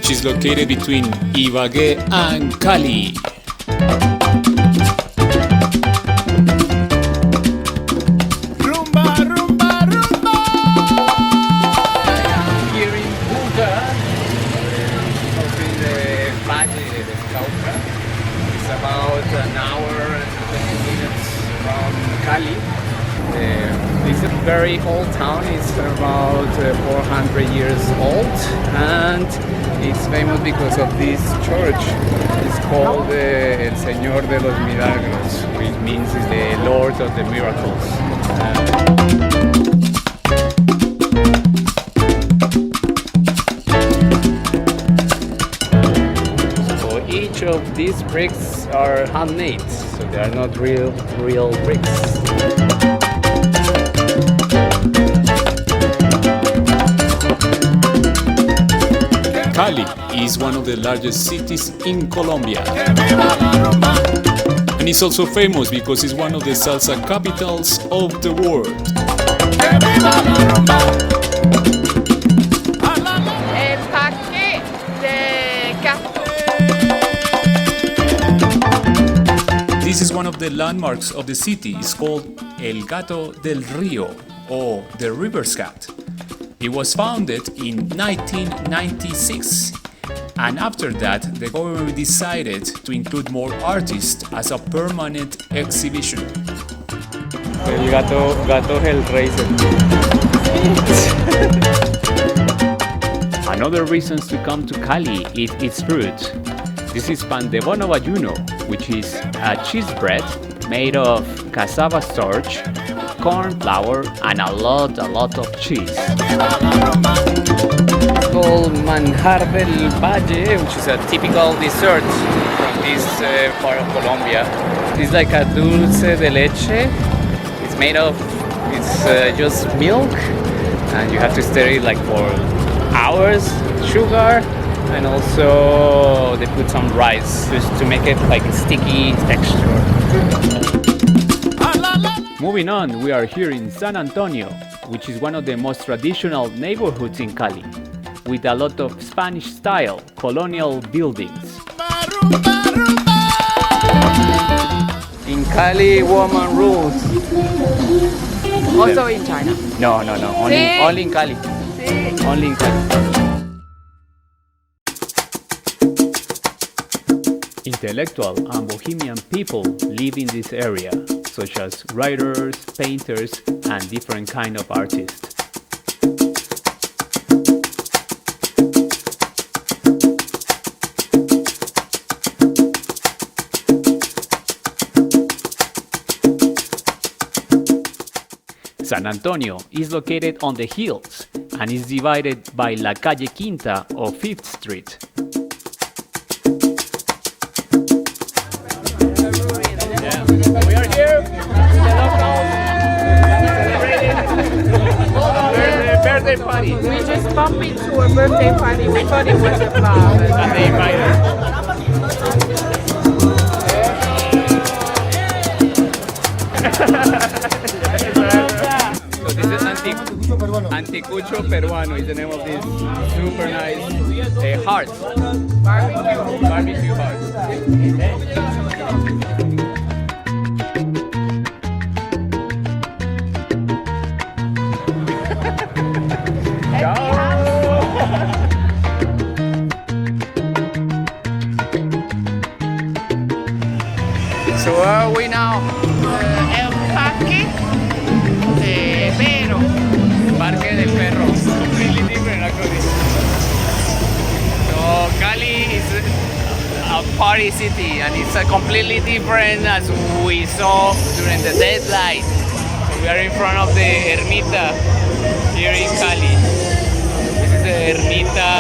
which is located between Ibagué and Cali. About an hour and 20 minutes from Cali. It's a very old town. It's about 400 years old, and it's famous because of this church. It's called El Señor de los Milagros, which means it's the Lord of the Miracles. Each of these bricks are handmade, so they are not real bricks. Cali is one of the largest cities in Colombia. And it's also famous because it's one of the salsa capitals of the world. This is one of the landmarks of the city. It's called El Gato del Río, or the River's Cat. It was founded in 1996, and after that the government decided to include more artists as a permanent exhibition. El gato Hellraiser. Another reason to come to Cali is its fruit. This is pan de bono bayuno, which is a cheese bread made of cassava starch, corn flour, and a lot of cheese. It's called manjar del valle, which is a typical dessert from this part of Colombia. It's like a dulce de leche. It's made of, it's just milk, and you have to stir it like for hours, sugar, and also they put some rice just to make it like a sticky texture. Moving on, we are here in San Antonio, which is one of the most traditional neighborhoods in Cali, with a lot of Spanish-style colonial buildings. In Cali, woman rules. Also in China. No, only in Cali. Only in Cali. Intellectual and bohemian people live in this area, such as writers, painters, and different kind of artists. San Antonio is located on the hills and is divided by La Calle Quinta or 5th Street. We are here in the local celebrating birthday party. We just bumped into a birthday party. We thought it was a vlog. And they invited. So this is Anticucho Peruano is the name of this super nice hearts. Barbecue hearts. So where are we now? El Parque de Perro. Parque del Perro. Completely different actually. So Cali is a party city and it's completely different as we saw during the daylight. So we are in front of the Ermita here in Cali. This is the Ermita